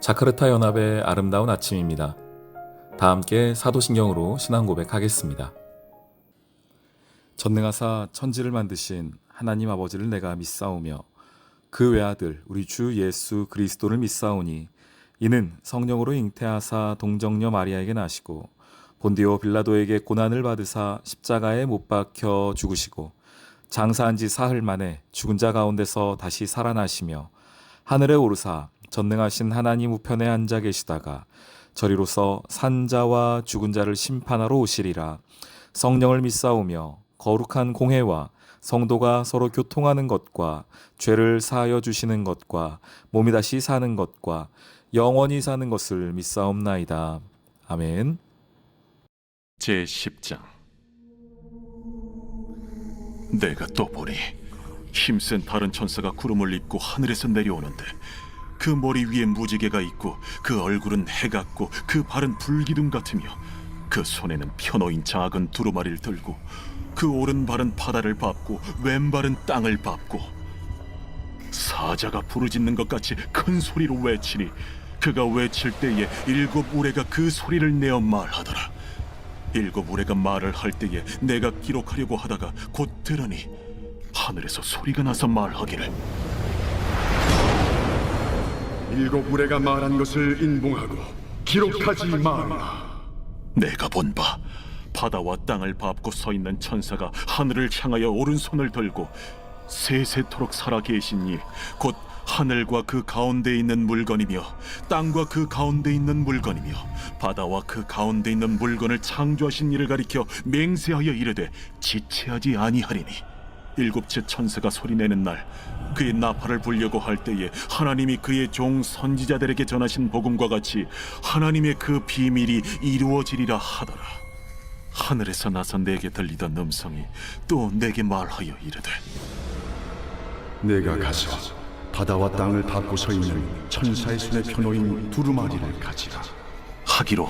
자카르타 연합의 아름다운 아침입니다. 다 함께 사도신경으로 신앙 고백하겠습니다. 전능하사 천지를 만드신 하나님 아버지를 내가 믿사오며 그 외아들 우리 주 예수 그리스도를 믿사오니 이는 성령으로 잉태하사 동정녀 마리아에게 나시고 본디오 빌라도에게 고난을 받으사 십자가에 못 박혀 죽으시고 장사한 지 사흘 만에 죽은 자 가운데서 다시 살아나시며 하늘에 오르사 전능하신 하나님 우편에 앉아 계시다가 저리로서 산자와 죽은 자를 심판하러 오시리라. 성령을 믿사오며 거룩한 공회와 성도가 서로 교통하는 것과 죄를 사하여 주시는 것과 몸이 다시 사는 것과 영원히 사는 것을 믿사옵나이다. 아멘. 제10장. 내가 또 보니 힘센 다른 천사가 구름을 입고 하늘에서 내려오는데 그 머리 위에 무지개가 있고 그 얼굴은 해 같고 그 발은 불기둥 같으며 그 손에는 펴놓인 작은 두루마리를 들고 그 오른발은 바다를 밟고 왼발은 땅을 밟고 사자가 부르짖는 것 같이 큰 소리로 외치니 그가 외칠 때에 일곱 우레가 그 소리를 내어 말하더라. 일곱 우레가 말을 할 때에 내가 기록하려고 하다가 곧 들으니 하늘에서 소리가 나서 말하기를 일곱 우레가 말한 것을 인봉하고 기록하지 말라. 내가 본 바 바다와 땅을 밟고 서 있는 천사가 하늘을 향하여 오른손을 들고 세세토록 살아계신 이 곧 하늘과 그 가운데 있는 물건이며 땅과 그 가운데 있는 물건이며 바다와 그 가운데 있는 물건을 창조하신 이를 가리켜 맹세하여 이르되 지체하지 아니하리니 일곱째 천사가 소리내는 날 그의 나팔을 불려고 할 때에 하나님이 그의 종 선지자들에게 전하신 복음과 같이 하나님의 그 비밀이 이루어지리라 하더라. 하늘에서 나서 내게 들리던 음성이 또 내게 말하여 이르되 내가 가서 바다와 땅을 밟고 서 있는 천사의 손에 펴놓인 두루마리를 가지라. 하기로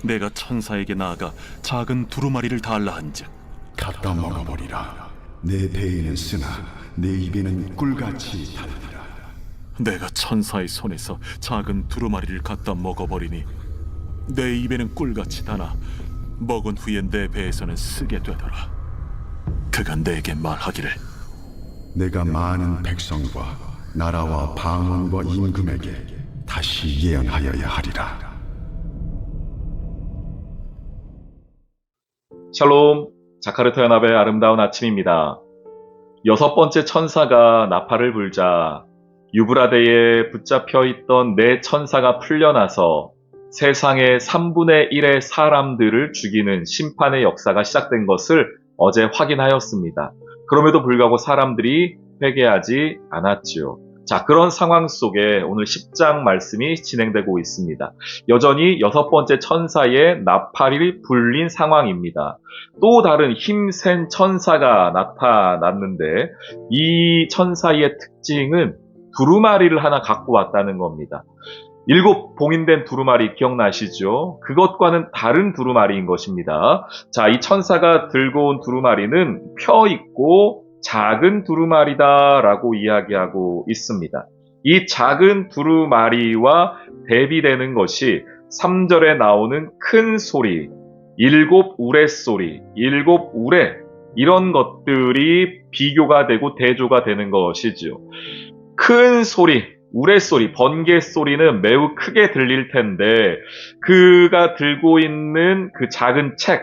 내가 천사에게 나아가 작은 두루마리를 달라 한즉 갖다 먹어버리라. 내 배에는 쓰나 내 입에는 꿀같이 달리라. 내가 천사의 손에서 작은 두루마리를 갖다 먹어버리니 내 입에는 꿀같이 다나 먹은 후에 내 배에서는 쓰게 되더라. 그가 내게 말하기를 내가 많은 백성과 나라와 방언과 임금에게 다시 예언하여야 하리라. 샬롬, 자카르타 연합의 아름다운 아침입니다. 여섯 번째 천사가 나팔을 불자 유브라데에 붙잡혀 있던 네 천사가 풀려나서 세상의 3분의 1의 사람들을 죽이는 심판의 역사가 시작된 것을 어제 확인하였습니다. 그럼에도 불구하고 사람들이 회개하지 않았지요. 자, 그런 상황 속에 오늘 10장 말씀이 진행되고 있습니다. 여전히 여섯 번째 천사의 나팔이 불린 상황입니다. 또 다른 힘센 천사가 나타났는데 이 천사의 특징은 두루마리를 하나 갖고 왔다는 겁니다. 7 봉인된 두루마리 기억나시죠? 그것과는 다른 두루마리인 것입니다. 자, 이 천사가 들고 온 두루마리는 펴 있고 작은 두루마리다라고 이야기하고 있습니다. 이 작은 두루마리와 대비되는 것이 3절에 나오는 큰 소리, 7 우레 소리, 7 우레 이런 것들이 비교가 되고 대조가 되는 것이죠. 큰 소리, 우레소리, 번개소리는 매우 크게 들릴 텐데 그가 들고 있는 그 작은 책,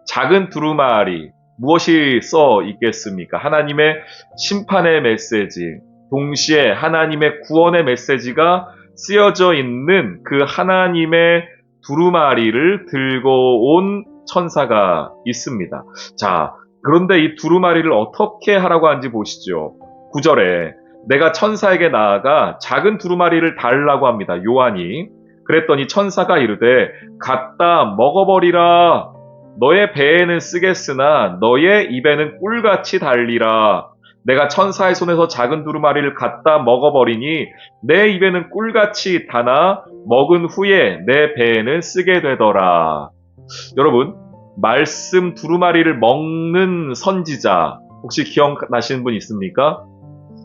작은 두루마리 무엇이 써 있겠습니까? 하나님의 심판의 메시지, 동시에 하나님의 구원의 메시지가 쓰여져 있는 그 하나님의 두루마리를 들고 온 천사가 있습니다. 자, 그런데 이 두루마리를 어떻게 하라고 하는지 보시죠. 9절에 내가 천사에게 나아가 작은 두루마리를 달라고 합니다. 요한이. 그랬더니 천사가 이르되 갖다 먹어버리라. 너의 배에는 쓰겠으나 너의 입에는 꿀같이 달리라. 내가 천사의 손에서 작은 두루마리를 갖다 먹어버리니 내 입에는 꿀같이 다나 먹은 후에 내 배에는 쓰게 되더라. 여러분, 말씀 두루마리를 먹는 선지자 혹시 기억나시는 분 있습니까?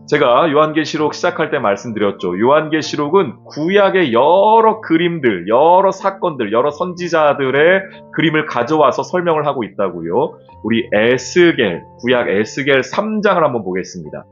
제가 요한계시록 시작할 때 말씀드렸죠. 요한계시록은 구약의 여러 그림들, 여러 사건들, 여러 선지자들의 그림을 가져와서 설명을 하고 있다고요. 우리 에스겔, 구약 에스겔 3장을 한번 보겠습니다.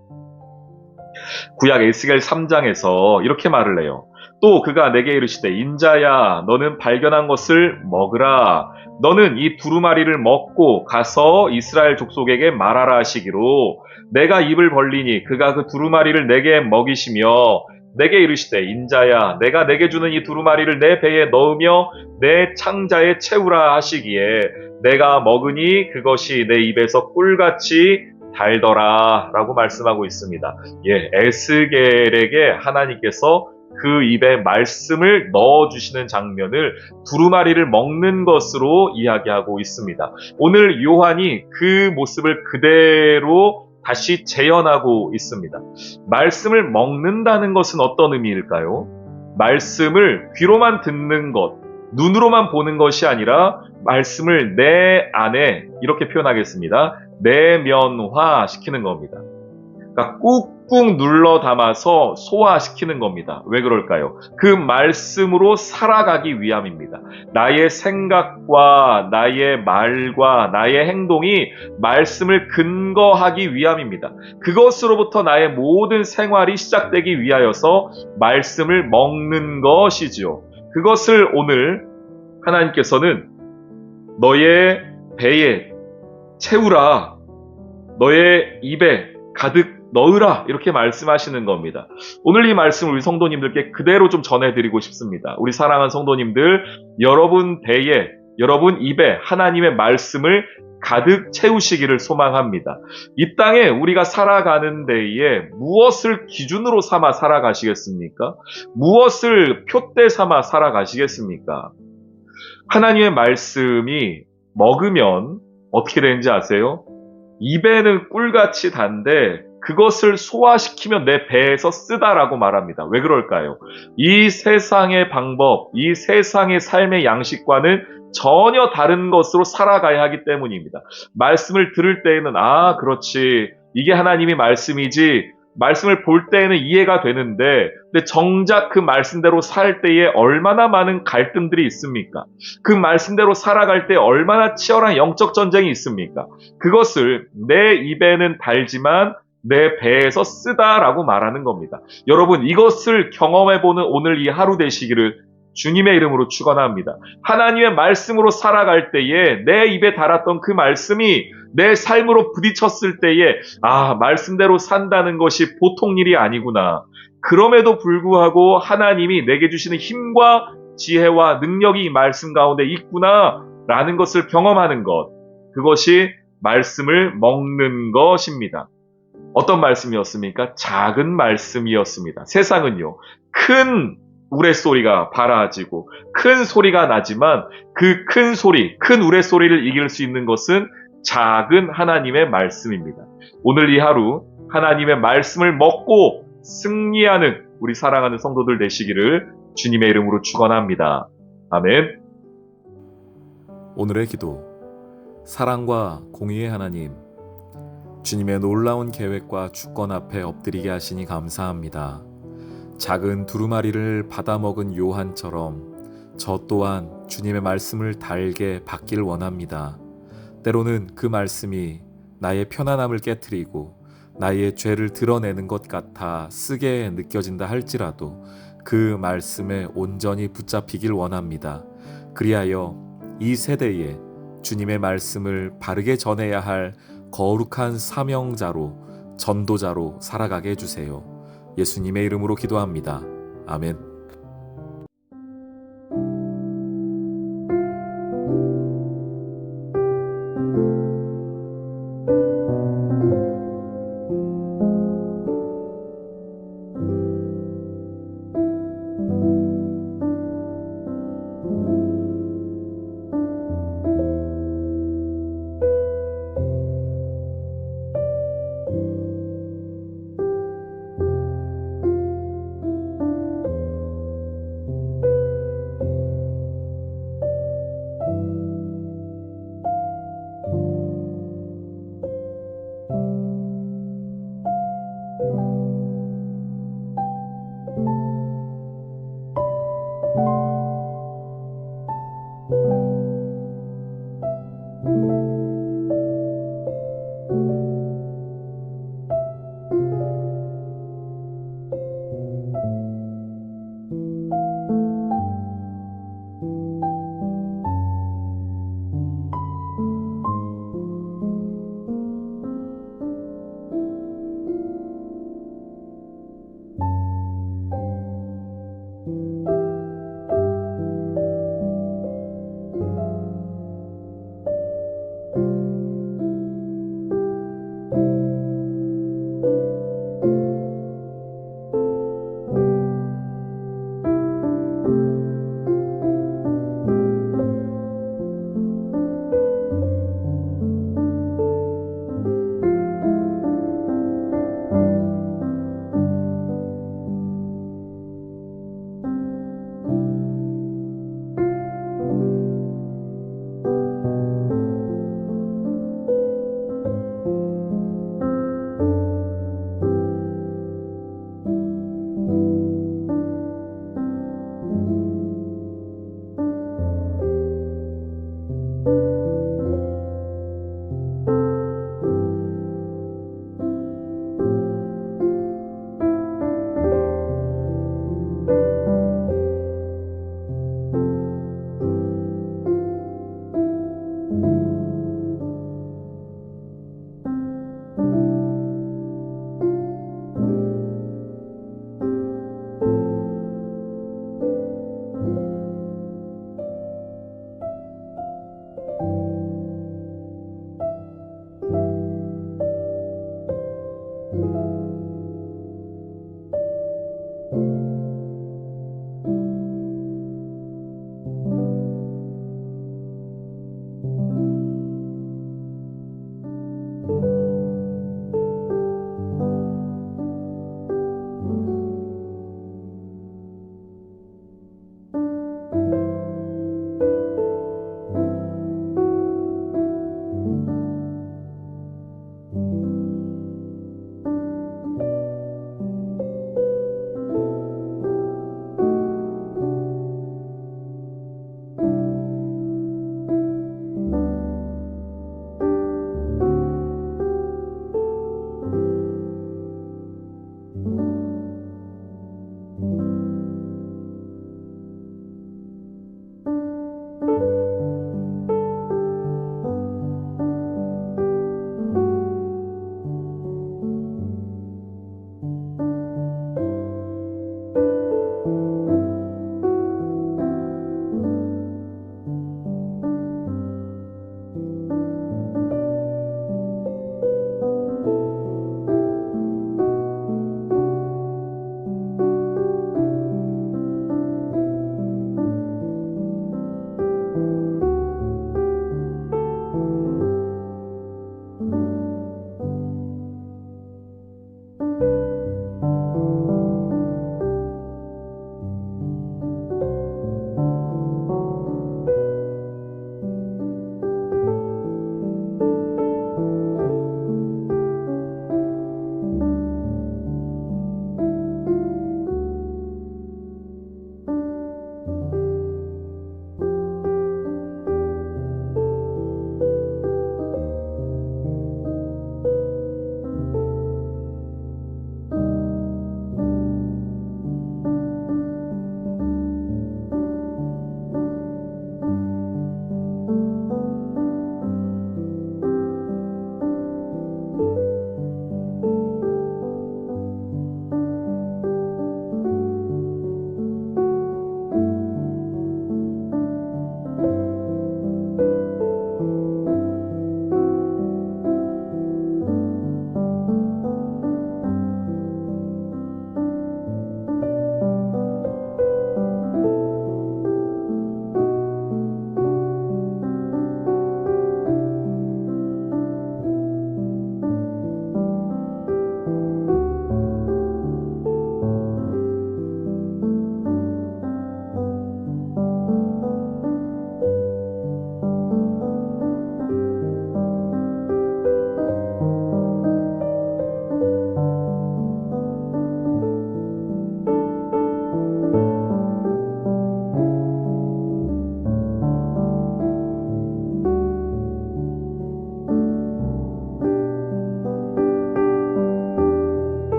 구약 에스겔 3장에서 이렇게 말을 해요. 또 그가 내게 이르시되 인자야 너는 발견한 것을 먹으라. 너는 이 두루마리를 먹고 가서 이스라엘 족속에게 말하라 하시기로 내가 입을 벌리니 그가 그 두루마리를 내게 먹이시며 내게 이르시되 인자야 내가 내게 주는 이 두루마리를 내 배에 넣으며 내 창자에 채우라 하시기에 내가 먹으니 그것이 내 입에서 꿀같이 달더라 라고 말씀하고 있습니다. 예, 에스겔에게 하나님께서 그 입에 말씀을 넣어주시는 장면을 두루마리를 먹는 것으로 이야기하고 있습니다. 오늘 요한이 그 모습을 그대로 다시 재현하고 있습니다. 말씀을 먹는다는 것은 어떤 의미일까요? 말씀을 귀로만 듣는 것, 눈으로만 보는 것이 아니라 말씀을 내 안에 이렇게 표현하겠습니다. 내면화시키는 겁니다. 그러니까 꾹꾹 눌러 담아서 소화시키는 겁니다. 왜 그럴까요? 그 말씀으로 살아가기 위함입니다. 나의 생각과 나의 말과 나의 행동이 말씀을 근거하기 위함입니다. 그것으로부터 나의 모든 생활이 시작되기 위하여서 말씀을 먹는 것이지요. 그것을 오늘 하나님께서는 너의 배에 채우라, 너의 입에 가득 넣으라 이렇게 말씀하시는 겁니다. 오늘 이 말씀을 우리 성도님들께 그대로 좀 전해드리고 싶습니다. 우리 사랑하는 성도님들, 여러분 배에, 여러분 입에 하나님의 말씀을 가득 채우시기를 소망합니다. 이 땅에 우리가 살아가는 데에 무엇을 기준으로 삼아 살아가시겠습니까? 무엇을 표대 삼아 살아가시겠습니까? 하나님의 말씀이 먹으면 어떻게 되는지 아세요? 입에는 꿀같이 단데 그것을 소화시키면 내 배에서 쓰다라고 말합니다. 왜 그럴까요? 이 세상의 방법, 이 세상의 삶의 양식과는 전혀 다른 것으로 살아가야 하기 때문입니다. 말씀을 들을 때에는 그렇지. 이게 하나님의 말씀이지. 말씀을 볼 때에는 이해가 되는데 근데 정작 그 말씀대로 살 때에 얼마나 많은 갈등들이 있습니까? 그 말씀대로 살아갈 때 얼마나 치열한 영적 전쟁이 있습니까? 그것을 내 입에는 달지만 내 배에서 쓰다라고 말하는 겁니다. 여러분 이것을 경험해보는 오늘 이 하루 되시기를 주님의 이름으로 축원합니다. 하나님의 말씀으로 살아갈 때에 내 입에 달았던 그 말씀이 내 삶으로 부딪혔을 때에 말씀대로 산다는 것이 보통 일이 아니구나. 그럼에도 불구하고 하나님이 내게 주시는 힘과 지혜와 능력이 이 말씀 가운데 있구나 라는 것을 경험하는 것. 그것이 말씀을 먹는 것입니다. 어떤 말씀이었습니까? 작은 말씀이었습니다. 세상은요, 큰 우레소리가 바라지고 큰 소리가 나지만 그 큰 소리, 큰 우레소리를 이길 수 있는 것은 작은 하나님의 말씀입니다. 오늘 이 하루 하나님의 말씀을 먹고 승리하는 우리 사랑하는 성도들 되시기를 주님의 이름으로 축원합니다. 아멘. 오늘의 기도. 사랑과 공의의 하나님, 주님의 놀라운 계획과 주권 앞에 엎드리게 하시니 감사합니다. 작은 두루마리를 받아먹은 요한처럼 저 또한 주님의 말씀을 달게 받길 원합니다. 때로는 그 말씀이 나의 편안함을 깨트리고 나의 죄를 드러내는 것 같아 쓰게 느껴진다 할지라도 그 말씀에 온전히 붙잡히길 원합니다. 그리하여 이 세대에 주님의 말씀을 바르게 전해야 할 거룩한 사명자로, 전도자로 살아가게 해주세요. 예수님의 이름으로 기도합니다. 아멘.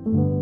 네.